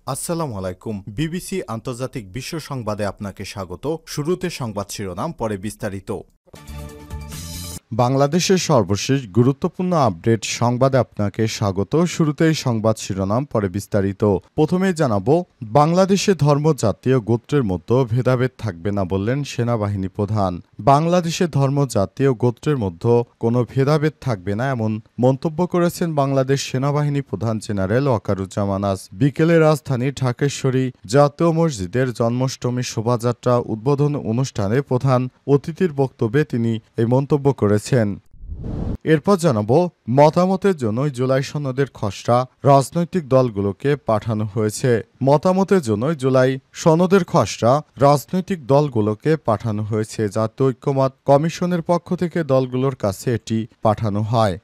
আসসালামু আলাইকুম। বিবিসি আন্তর্জাতিক বিশ্ব সংবাদে আপনাকে স্বাগত। শুরুতে সংবাদ শিরোনাম, পরে বিস্তারিত। বাংলাদেশের সর্বশেষ গুরুত্বপূর্ণ আপডেট সংবাদে আপনাকে স্বাগত। শুরুতেই সংবাদ শিরোনাম, পরে বিস্তারিত। প্রথমেই জানাবো, বাংলাদেশে ধর্ম, জাতি ও গোত্রের মধ্যে ভেদাভেদ থাকবে না বললেন সেনাবাহিনী প্রধান। বাংলাদেশে ধর্ম, জাতি ও গোত্রের মধ্যে কোনো ভেদাভেদ থাকবে না এমন মন্তব্য করেছেন বাংলাদেশ সেনাবাহিনী প্রধান জেনারেল ওয়াকারুজ্জামান আজ বিকেলে রাজধানী ঢাকেশ্বরী জাতীয় মসজিদের জন্মাষ্টমী শোভাযাত্রা উদ্বোধন অনুষ্ঠানে প্রধান অতিথির বক্তব্যে তিনি এই মন্তব্য করেছেন। এরপর জানাবো, মতামতের জন্য জুলাই সনদের খসড়া রাজনৈতিক দলগুলোকে পাঠানো হয়েছে। মতামতের জন্য জুলাই সনদের খসড়া রাজনৈতিক দলগুলোকে পাঠানো হয়েছে। জাতীয় ঐক্যমত কমিশনের পক্ষ থেকে দলগুলোর কাছে এটি পাঠানো হয়।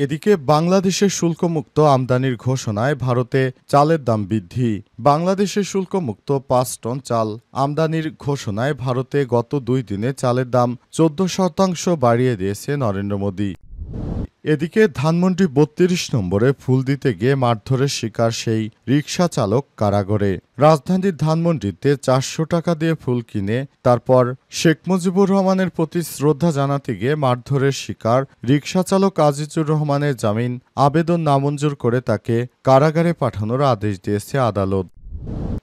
এদিকে বাংলাদেশে শুল্কমুক্ত আমদানির ঘোষণায় ভারতে চালের দাম বৃদ্ধি। বাংলাদেশে শুল্কমুক্ত ৫ টন চাল আমদানির ঘোষণায় ভারতে গত ২ দিনে চালের দাম ১৪% বাড়িয়ে দিয়েছে নরেন্দ্র মোদী। এদিকে ধানমন্ডি ৩২ নম্বরে ফুল দিতে গিয়ে মারধরের শিকার সেই রিকশা চালক কারাগারে। রাজধানীর ধানমন্ডিতে ৪০০ টাকা দিয়ে ফুল কিনে তারপর শেখ মুজিবুর রহমানের প্রতি শ্রদ্ধা জানাতে গিয়ে মারধরের শিকার রিকশা চালক আজিজুর রহমানের জামিন আবেদন নামঞ্জুর করে তাকে কারাগারে পাঠানোর আদেশ দিয়েছে আদালত।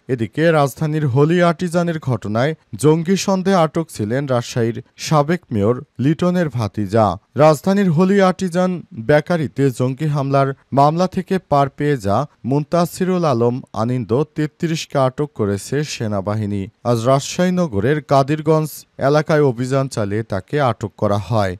এদিকে রাজধানীর হোলি আর্টিজানের ঘটনায় জঙ্গি সন্দেহে আটক ছিলেন রাজশাহীর সাবেক মেয়র লিটনের ভাতিজা। রাজধানীর হোলি আর্টিজান বেকারিতে জঙ্গি হামলার মামলা থেকে পার পেয়ে যা মুনতাসিরুল আলম আনিন্দ ৩৩কে আটক করেছে সেনাবাহিনী। আজ রাজশাহী নগরের কাদিরগঞ্জ এলাকায় অভিযান চালিয়ে তাকে আটক করা হয়।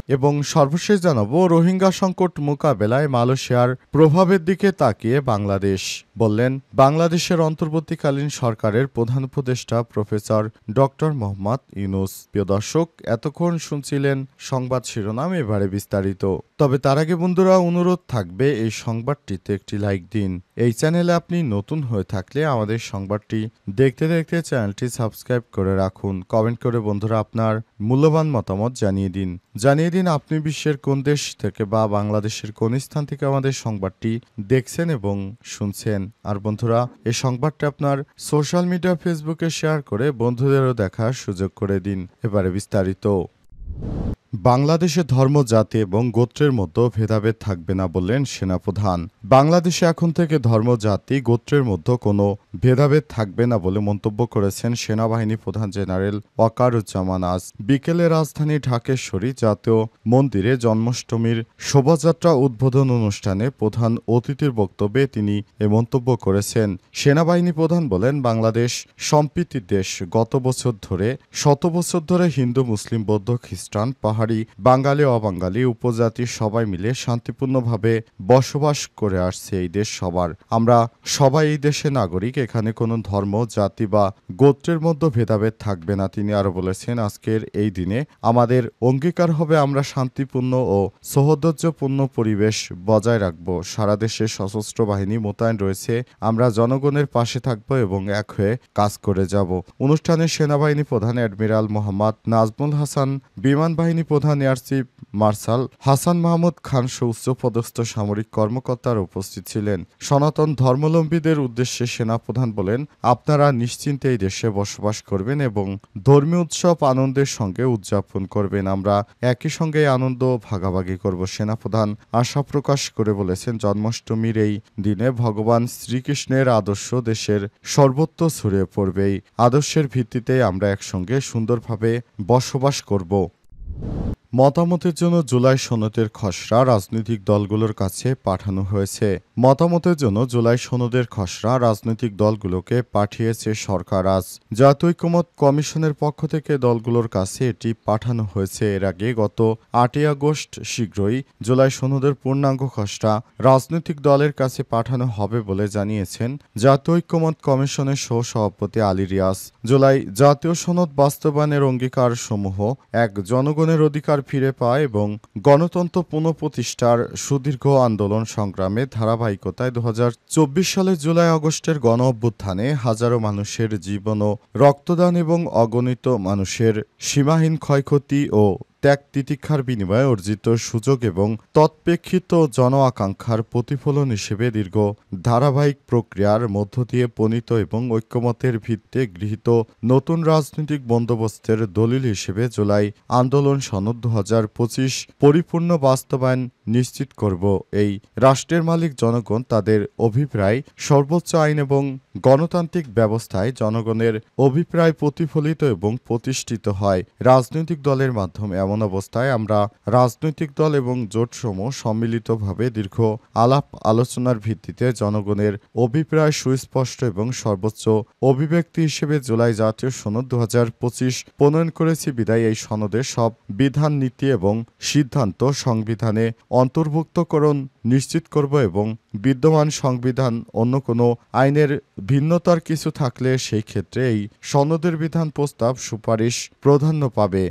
এবং সর্বশেষ জানাবো, রোহিঙ্গা সংকট মোকাবেলায় মালয়েশিয়ার প্রভাবের দিকে তাকিয়ে বাংলাদেশ বললেন বাংলাদেশের অন্তর্বর্তীকালীন সরকারের প্রধান উপদেষ্টা প্রফেসর ডক্টর মোহাম্মদ ইউনূস। প্রিয় দর্শক, এতক্ষণ শুনছিলেন সংবাদ শিরোনাম, এবারে বিস্তারিত। তবে তার আগে বন্ধুরা, অনুরোধ থাকবে এই সংবাদটিতে একটি লাইক দিন। এই চ্যানেলে আপনি নতুন হয়ে থাকলে আমাদের সংবাদটি দেখতে দেখতে চ্যানেলটি সাবস্ক্রাইব করে রাখুন। কমেন্ট করে বন্ধুরা আপনার মূল্যবান মতামত জানিয়ে দিন আপনি বিশ্বের কোন দেশ থেকে বা বাংলাদেশের কোন স্থান থেকে আমাদের সংবাদটি দেখছেন এবং শুনছেন। আর বন্ধুরা, এই সংবাদটি আপনার সোশ্যাল মিডিয়া ফেসবুকে শেয়ার করে বন্ধুদেরও দেখার সুযোগ করে দিন। এবারে বিস্তারিত। বাংলাদেশে ধর্ম, জাতি এবং গোত্রের মধ্যে ভেদাভেদ থাকবে না বললেন সেনাপ্রধান। বাংলাদেশে এখন থেকে ধর্ম, জাতি, গোত্রের মধ্যে কোনো ভেদাভেদ থাকবে না বলে মন্তব্য করেছেন সেনাবাহিনী প্রধান জেনারেল ওয়াকারুজ্জামান আজ বিকেলে রাজধানী ঢাকেশ্বরী জাতীয় মন্দিরে জন্মাষ্টমীর শোভাযাত্রা উদ্বোধন অনুষ্ঠানে প্রধান অতিথির বক্তব্যে তিনি এ মন্তব্য করেছেন। সেনাবাহিনী প্রধান বলেন, বাংলাদেশ সম্প্রীতির দেশ। গত বছর ধরে, শত বছর ধরে হিন্দু, মুসলিম, বৌদ্ধ, খ্রিস্টান, পাহাড়ি, বাঙালি, অবাঙালি, উপজাতি সবাই মিলে শান্তিপূর্ণভাবে বসবাস করে আসছে। এই দেশ সবার, আমরা সবাই এই দেশের নাগরিক। এখানে কোনো ধর্ম, জাতি বা গোত্রের মধ্যে ভেদাভেদ থাকবে না। তিনি আরো বলেছেন, আজকের এই দিনে আমাদের অঙ্গীকার হবে আমরা শান্তিপূর্ণ ও সৌহার্দ্যপূর্ণ পরিবেশ বজায় রাখব। সারা দেশে সশস্ত্র বাহিনী মোতায়েন রয়েছে। আমরা জনগণের পাশে থাকব এবং এক হয়ে কাজ করে যাব। অনুষ্ঠানে সেনাবাহিনী প্রধান অ্যাডমিরাল মোহাম্মদ নাজমুল হাসান, বিমান বাহিনী প্রধান air chief marshal Hasan Mahmud Khan সহ উচ্চপদস্থ সামরিক কর্মকর্তারা উপস্থিত ছিলেন। সনাতন ধর্মাবলম্বীদের উদ্দেশ্যে সেনাপ্রধান বলেন, আপনারা নিশ্চিন্তে এই দেশে বসবাস করবেন এবং ধর্মীয় উৎসব আনন্দের সঙ্গে উদযাপন করবেন। আমরা একই সঙ্গে আনন্দ ভাগাভাগি করব। সেনাপ্রধান আশা প্রকাশ করে বলেছেন, জন্মাষ্টমীর এই দিনে ভগবান শ্রীকৃষ্ণের আদর্শ দেশের সর্বত্র ছড়িয়ে পড়বে। এই আদর্শের ভিত্তিতে আমরা একসঙ্গে সুন্দরভাবে বসবাস করব। মতামতের জন্য জুলাই সনদের খসড়া রাজনৈতিক দলগুলোর কাছে পাঠানো হয়েছে। মতামতের জন্য জুলাই সনদের খসড়া রাজনৈতিক দলগুলোকে পাঠিয়েছে সরকার। আজ জাতীয় ঐক্যমত কমিশনের পক্ষ থেকে দলগুলোর কাছে এটি পাঠানো হয়েছে। এর আগে গত ৮ই আগস্ট শীঘ্রই জুলাই সনদের পূর্ণাঙ্গ খসড়া রাজনৈতিক দলের কাছে পাঠানো হবে বলে জানিয়েছেন জাতীয় ঐক্যমত কমিশনের সহ-সভাপতি আলী রিয়াজ। জুলাই জাতীয় সনদ বাস্তবায়নের অঙ্গীকার সমূহ এক জনগণের অধিকার ফিরে পায় এবং গণতন্ত্র পুনঃপ্রতিষ্ঠার সুদীর্ঘ আন্দোলন সংগ্রামে ধারাবাহিকতায় ২০২৪ সালের জুলাই আগস্টের গণ অভ্যুত্থানে হাজারো মানুষের জীবন ও রক্তদান এবং অগণিত মানুষের সীমাহীন ক্ষয়ক্ষতি ও ত্যাগ তিতিক্ষার বিনিময়ে অর্জিত সুযোগ এবং তৎপ্রেক্ষিত জন আকাঙ্ক্ষার প্রতিফলন হিসেবে দীর্ঘ ধারাবাহিক প্রক্রিয়ার মধ্য দিয়ে প্রণীত এবং ঐক্যমতের ভিত্তিতে গৃহীত নতুন রাজনৈতিক বন্দোবস্তের দলিল হিসেবে জুলাই আন্দোলন সনদ ২০২৫ পরিপূর্ণ বাস্তবায়ন নিশ্চিত করব। এই রাষ্ট্রের মালিক জনগণ, তাদের অভিপ্রায় সর্বোচ্চ আইন এবং গণতান্ত্রিক ব্যবস্থায় জনগণের অভিপ্রায় প্রতিফলিত এবং প্রতিষ্ঠিত হয় রাজনৈতিক দলের মাধ্যমে। এমন অবস্থায় আমরা রাজনৈতিক দল এবং জোটসমূহ সম্মিলিতভাবে দীর্ঘ আলাপ আলোচনার ভিত্তিতে জনগণের অভিপ্রায় সুস্পষ্ট এবং সর্বোচ্চ অভিব্যক্তি হিসেবে জুলাই জাতীয় সনদ ২০২৫ প্রণয়ন করেছি বিদায় এই সনদের সব বিধান, নীতি এবং সিদ্ধান্ত সংবিধানে অন্তর্ভুক্তকরণ নিশ্চিত করব এবং বিদ্যমান সংবিধান অন্য কোনো আইনের ভিন্নতার কিছু থাকলে সেই ক্ষেত্রে এই সনদের বিধান প্রস্তাব সুপারিশ প্রাধান্য পাবে।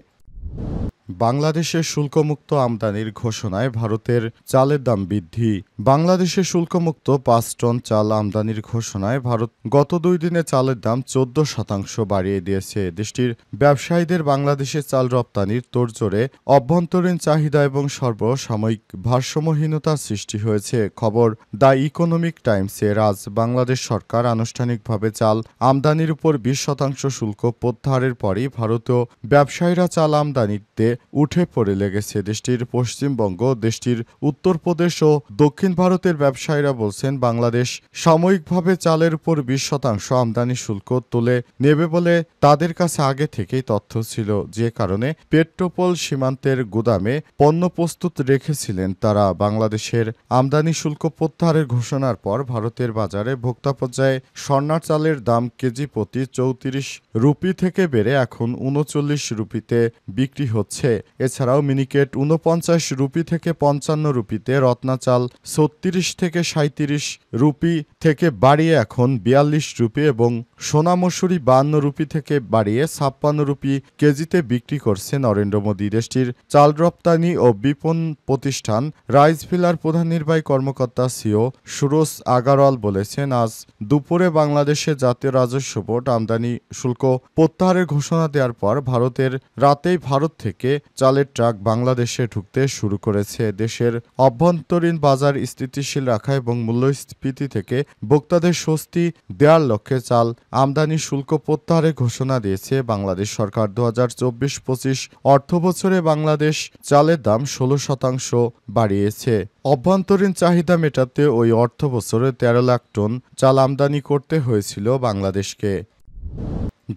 বাংলাদেশে শুল্কমুক্ত আমদানির ঘোষণায় ভারতের চালের দাম বৃদ্ধি। বাংলাদেশে শুল্কমুক্ত ৫ টন চাল আমদানির ঘোষণায় ভারত গত ২ দিনে চালের দাম ১৪% বাড়িয়ে দিয়েছে। দেশটির ব্যবসায়ীদের বাংলাদেশে চাল রপ্তানির তোড়জোড়ে অভ্যন্তরীণ চাহিদা এবং সর্বসাময়িক ভারসাম্যহীনতার সৃষ্টি হয়েছে। খবর দ্য ইকোনমিক টাইমসের আজ বাংলাদেশ সরকার আনুষ্ঠানিকভাবে চাল আমদানির উপর ২০% শুল্ক প্রত্যাহারের পরই ভারতীয় ব্যবসায়ীরা চাল আমদানিতে উঠে পড়ে লেগেছে। দেশটির পশ্চিমবঙ্গ, দেশটির উত্তরপ্রদেশ ও দক্ষিণ ভারতের ব্যবসায়ীরা বলছেন, বাংলাদেশ সাময়িকভাবে চালের উপর ২০% আমদানি শুল্ক তুলে নেবে বলে তাদের কাছে আগে থেকেই তথ্য ছিল, যে কারণে পেট্রোপোল সীমান্তের গুদামে পণ্য প্রস্তুত রেখেছিলেন তারা। বাংলাদেশের আমদানি শুল্ক প্রত্যাহারের ঘোষণার পর ভারতের বাজারে ভোক্তা পর্যায়ে স্বর্ণা চালের দাম কেজি প্রতি ৩৪ রুপি থেকে বেড়ে এখন ৩৯ রুপিতে বিক্রি হচ্ছে। এছাড়াও মিনিকেট ৪৯ রুপি থেকে ৫৫ রুপিতে, রত্না চাল ৩৬ থেকে ৩৭ রুপি থেকে বাড়িয়ে এখন ৪২ রুপি এবং সোনা মসুরি ৫২ রুপি থেকে বাড়িয়ে ৫৬ রুপি কেজিতে বিক্রি করছে নরেন্দ্র মোদী। দেশটির চাল রপ্তানি ও বিপণন প্রতিষ্ঠান রাইসভিলার প্রধান নির্বাহী কর্মকর্তা সিও সুরজ আগারওয়াল বলেছেন, আজ দুপুরে বাংলাদেশের জাতীয় রাজস্ব বোর্ড আমদানি শুল্ক প্রত্যাহারের ঘোষণা দেওয়ার পর ভারতের রাতেই ভারত থেকে চালের ট্রাক বাংলাদেশে ঢুকতে শুরু করেছে। দেশের অভ্যন্তরীণ বাজার স্থিতিশীল রাখা এবং মূল্যস্ফীতি থেকে ভোক্তাদের স্বস্তি দেওয়ার লক্ষ্যে চাল আমদানি শুল্ক প্রত্যাহারের ঘোষণা দিয়েছে বাংলাদেশ সরকার। ২০২৪-২৫ অর্থবছরে বাংলাদেশ চালের দাম ১৬% বাড়িয়েছে। অভ্যন্তরীণ চাহিদা মেটাতে ওই অর্থবছরে ১৩ লাখ টন চাল আমদানি করতে হয়েছিল বাংলাদেশকে।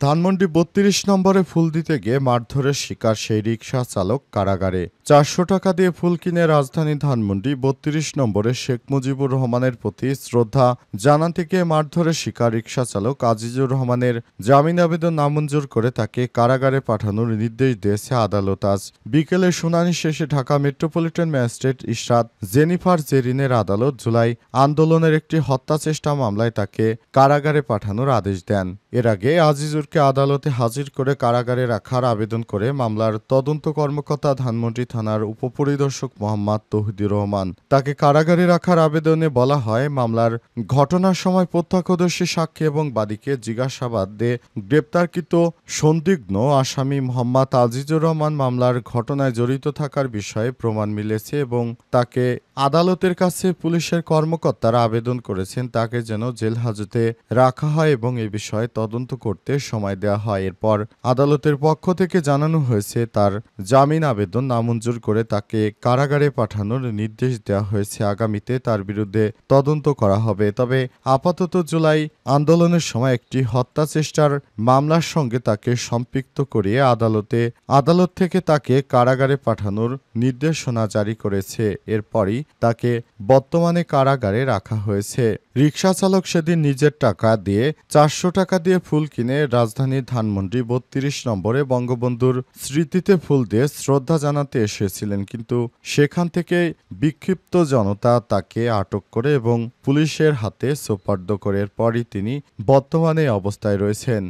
ধানমন্ডি ৩২ নম্বরে ফুল দিতে গিয়ে মারধরের শিকার সেই রিকশা চালক কারাগারে। ৪০০ টাকা দিয়ে ফুল কিনে রাজধানী ধানমন্ডি ৩২ নম্বরে শেখ মুজিবুর রহমানের প্রতি শ্রদ্ধা জানাতে গিয়ে মারধরের শিকার রিকশা চালক আজিজুর রহমানের জামিন আবেদন নামঞ্জুর করে তাকে কারাগারে পাঠানোর নির্দেশ দিয়েছে আদালত। আজ বিকেলে শুনানি শেষে Dhaka metropolitan magistrate Ishrat Jennifer জেরিনের আদালত জুলাই আন্দোলনের একটি হত্যা চেষ্টা মামলায় তাকে কারাগারে পাঠানোর আদেশ দেন। এর আগে আজিজুরকে আদালতে হাজির করে কারাগারে রাখার আবেদন করে মামলার তদন্ত কর্মকর্তা ধানমন্ডি থানার উপপরিদর্শক মোহাম্মদ তৌহিদুর রহমান। তাকে কারাগারে রাখার আবেদনে বলা হয়, মামলার ঘটনার সময় প্রত্যক্ষদর্শী সাক্ষী এবং বাদীকে জিজ্ঞাসাবাদ দিয়ে গ্রেপ্তারকৃত সন্দিগ্ধ আসামি মোহাম্মদ আজিজুর রহমান মামলার ঘটনায় জড়িত থাকার বিষয়ে প্রমাণ মিলেছে এবং তাকে আদালতের কাছে পুলিশের কর্মকর্তারা আবেদন করেছেন তাকে যেন জেল হাজতে রাখা হয় এবং এ বিষয়ে তদন্ত করতে সময় দেওয়া হয়। এরপর আদালতের পক্ষ থেকে জানানো হয়েছে তার জামিন আবেদন নামঞ্জুর করে তাকে কারাগারে পাঠানোর নির্দেশ দেওয়া হয়েছে। আগামীতে তার বিরুদ্ধে তদন্ত করা হবে। তবে আপাতত জুলাই আন্দোলনের সময় একটি হত্যা চেষ্টার মামলার সঙ্গে তাকে সম্পৃক্ত করিয়ে আদালত থেকে তাকে কারাগারে পাঠানোর নির্দেশনা জারি করেছে। এরপরই তাকে বর্তমানে কারাগারে রাখা হয়েছে। রিকশা চালক সেদিন নিজের টাকা দিয়ে ৪০০ টাকা দিয়ে ফুল কিনে রাজধানীর ধানমন্ডি ৩২ নম্বরে বঙ্গবন্ধুর স্মৃতিতে ফুল দিয়ে শ্রদ্ধা জানাতে এসেছিলেন, কিন্তু সেখান থেকে বিক্ষিপ্ত জনতা তাকে আটক করে এবং পুলিশের হাতে সোপর্দ করে। এরপরই তিনি বর্তমানে অবস্থায় রয়েছেন।